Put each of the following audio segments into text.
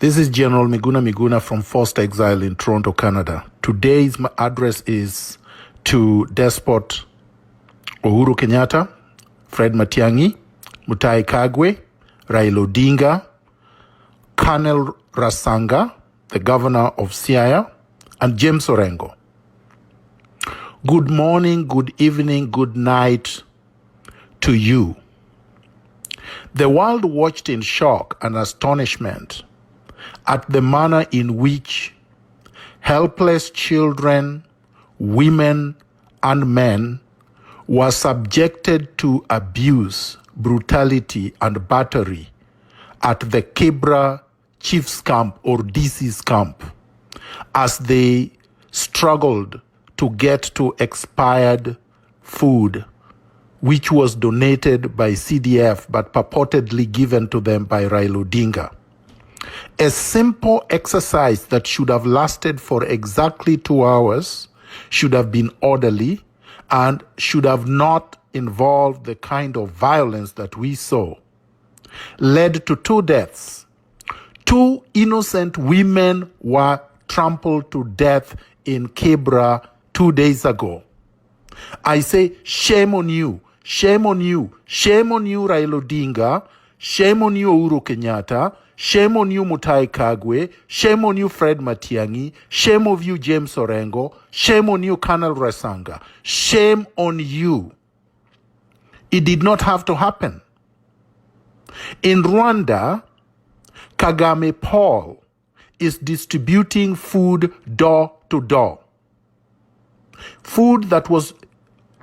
This is General Miguna from Forced Exile in Toronto, Canada. Today's address is to Despot Uhuru Kenyatta, Fred Matiang'i, Mutahi Kagwe, Raila Odinga, Cornel the governor of Siaya, and James Orengo. Good morning, good evening, good night to you. The world watched in shock and astonishment at the manner in which helpless children, women, and men were subjected to abuse, brutality, and battery at the Kibra Chiefs Camp or DC's camp as they struggled to get to expired food, which was donated by CDF but purportedly given to them by Raila Odinga. A simple exercise that should have lasted for exactly 2 hours, should have been orderly, and should have not involved the kind of violence that we saw, led to 2 deaths. 2 innocent women were trampled to death in Kibra 2 days ago. I say, shame on you, shame on you, shame on you, Raila Odinga, shame on you, Uhuru Kenyatta, shame on you, Mutahi Kagwe, shame on you, Fred Matiang'i, shame on you, James Orengo, shame on you, Colonel Rasanga, shame on you. It did not have to happen. In Rwanda, Kagame Paul is distributing food door to door. Food that was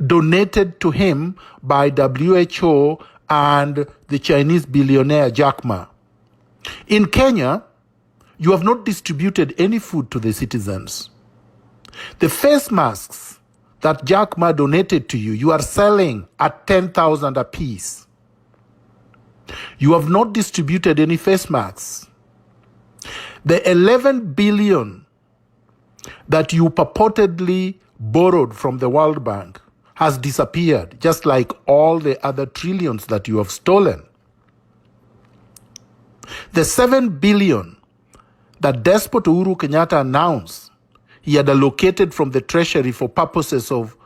donated to him by WHO and the Chinese billionaire Jack Ma. In Kenya, you have not distributed any food to the citizens. The face masks that Jack Ma donated to you, you are selling at 10,000 apiece. You have not distributed any face masks. The 11 billion that you purportedly borrowed from the World Bank has disappeared, just like all the other trillions that you have stolen. The 7 billion that Despot Uhuru Kenyatta announced he had allocated from the treasury for purposes of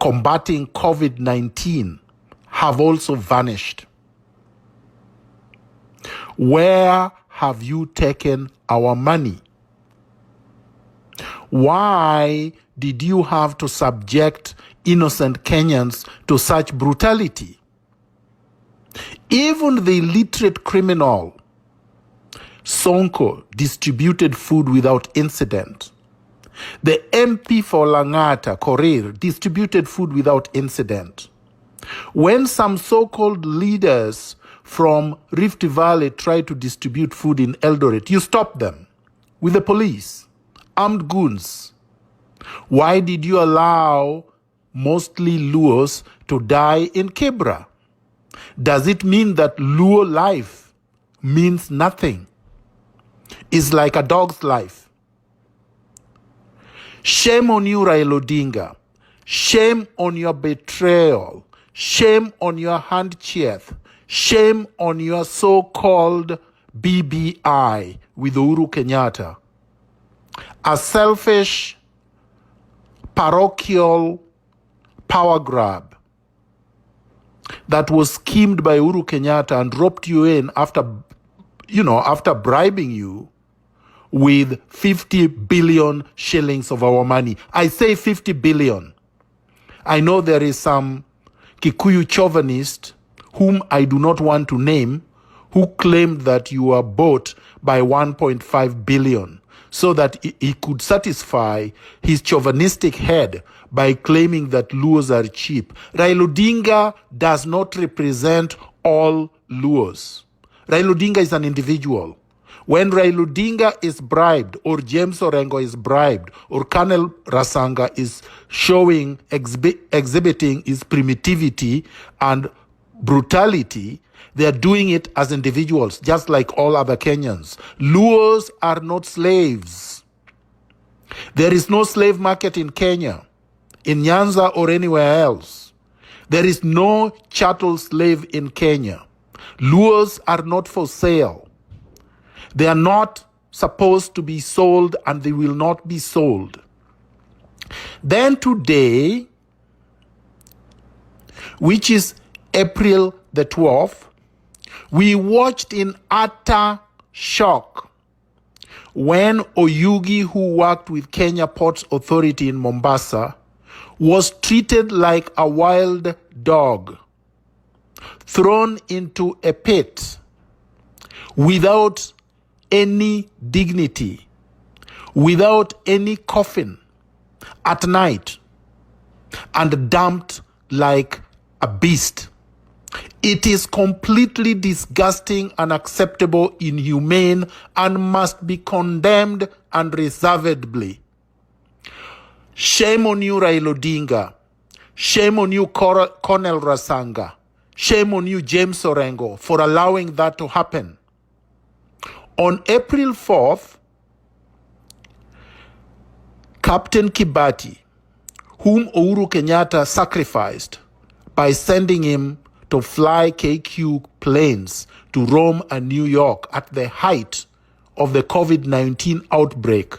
combating COVID-19 have also vanished. Where have you taken our money? Why did you have to subject innocent Kenyans to such brutality? Even the illiterate criminal Sonko distributed food without incident. The MP for Langata, Korir, distributed food without incident. When some so-called leaders from Rift Valley tried to distribute food in Eldoret, you stopped them with the police, armed goons. Why did you allow mostly Luos to die in Kibra? Does it mean that Luo life means nothing? It's like a dog's life. Shame on you, Raila Odinga. Shame on your betrayal. Shame on your handshake. Shame on your so-called BBI with Uhuru Kenyatta. A selfish, parochial power grab that was schemed by Uhuru Kenyatta and roped you in after bribing you with 50 billion shillings of our money. I say 50 billion. I know there is some Kikuyu chauvinist, whom I do not want to name, who claimed that you were bought by 1.5 billion so that he could satisfy his chauvinistic head by claiming that Luos are cheap. Raila Odinga does not represent all Luos. Raila Odinga is an individual. When Raila Odinga is bribed, or James Orengo is bribed, or Colonel Rasanga is exhibiting his primitivity and brutality, they are doing it as individuals, just like all other Kenyans. Luos are not slaves. There is no slave market in Kenya, in Nyanza or anywhere else. There is no chattel slave in Kenya. Luos are not for sale. They are not supposed to be sold, and they will not be sold. Then today, which is April the 12th, we watched in utter shock when Oyugi, who worked with Kenya Ports Authority in Mombasa, was treated like a wild dog, thrown into a pit without any dignity, without any coffin, at night, and dumped like a beast. It is completely disgusting, unacceptable, inhumane, and must be condemned unreservedly. Shame on you, Raila Odinga. Shame on you, Cornel Rasanga. Shame on you, James Orengo, for allowing that to happen. On April 4th, Captain Kibati, whom Uhuru Kenyatta sacrificed by sending him to fly KQ planes to Rome and New York at the height of the COVID-19 outbreak,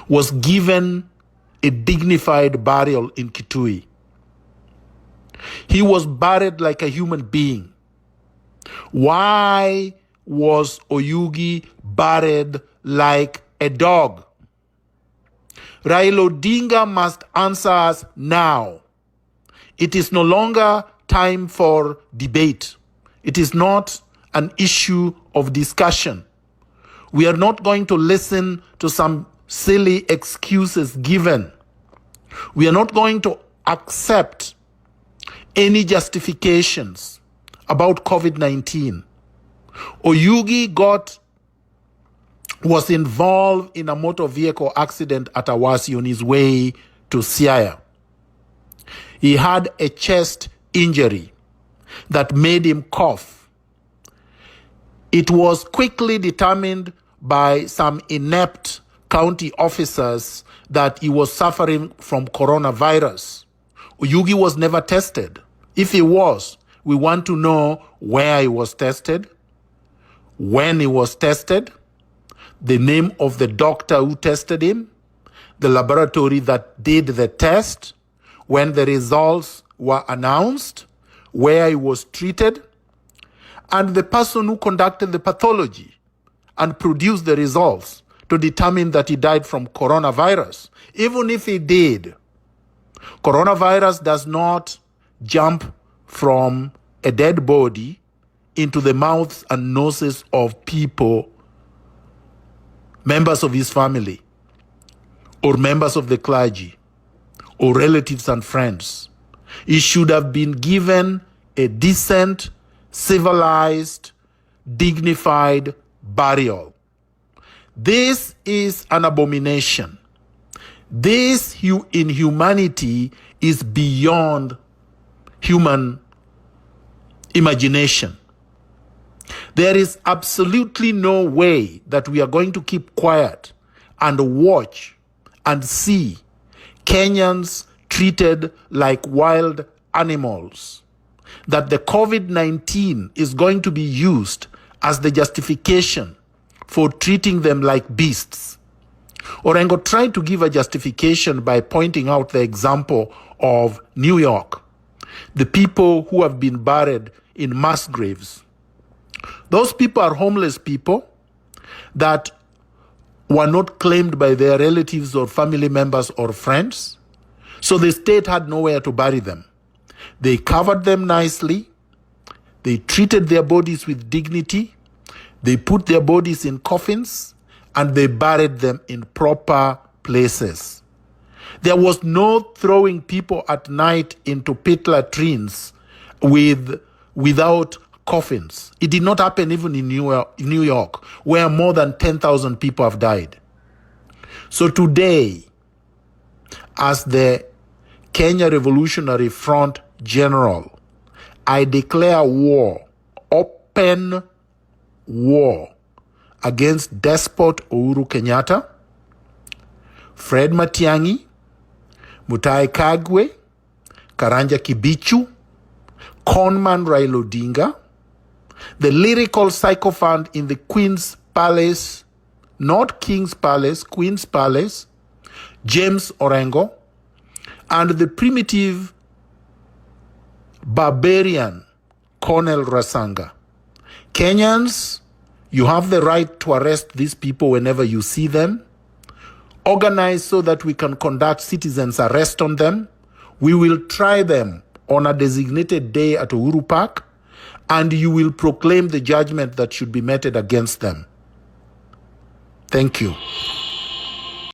was given a dignified burial in Kitui. He was buried like a human being. Why was Oyugi buried like a dog? Raila Odinga must answer us now. It is no longer time for debate. It is not an issue of discussion. We are not going to listen to some silly excuses given. We are not going to accept any justifications about COVID-19. Oyugi was involved in a motor vehicle accident at Awasi on his way to Siaya. He had a chest injury that made him cough. It was quickly determined by some inept county officers that he was suffering from coronavirus. Oyugi was never tested. If he was, we want to know where he was tested, when he was tested, the name of the doctor who tested him, the laboratory that did the test, when the results were announced, where he was treated, and the person who conducted the pathology and produced the results to determine that he died from coronavirus. Even if he did, coronavirus does not jump from a dead body into the mouths and noses of people, members of his family, or members of the clergy, or relatives and friends. He should have been given a decent, civilized, dignified burial. This is an abomination. This inhumanity is beyond human imagination. There is absolutely no way that we are going to keep quiet and watch and see Kenyans treated like wild animals, that the COVID-19 is going to be used as the justification for treating them like beasts. Orengo tried to give a justification by pointing out the example of New York, the people who have been buried in mass graves. Those people are homeless people that were not claimed by their relatives or family members or friends, so the state had nowhere to bury them. They covered them nicely, they treated their bodies with dignity, they put their bodies in coffins, and they buried them in proper places. There was no throwing people at night into pit latrines without coffins. It did not happen even in New York, where more than 10,000 people have died. So today, as the Kenya Revolutionary Front General, I declare war, open war, against despot Uhuru Kenyatta, Fred Matiang'i, Mutahi Kagwe, Karanja Kibichu, conman Raila Odinga, the lyrical sycophant in the Queen's Palace, not King's Palace, Queen's Palace, James Orengo, and the primitive barbarian Cornel Rasanga. Kenyans, you have the right to arrest these people whenever you see them. Organize so that we can conduct citizens' arrest on them. We will try them on a designated day at Uhuru Park, and you will proclaim the judgment that should be meted against them. Thank you.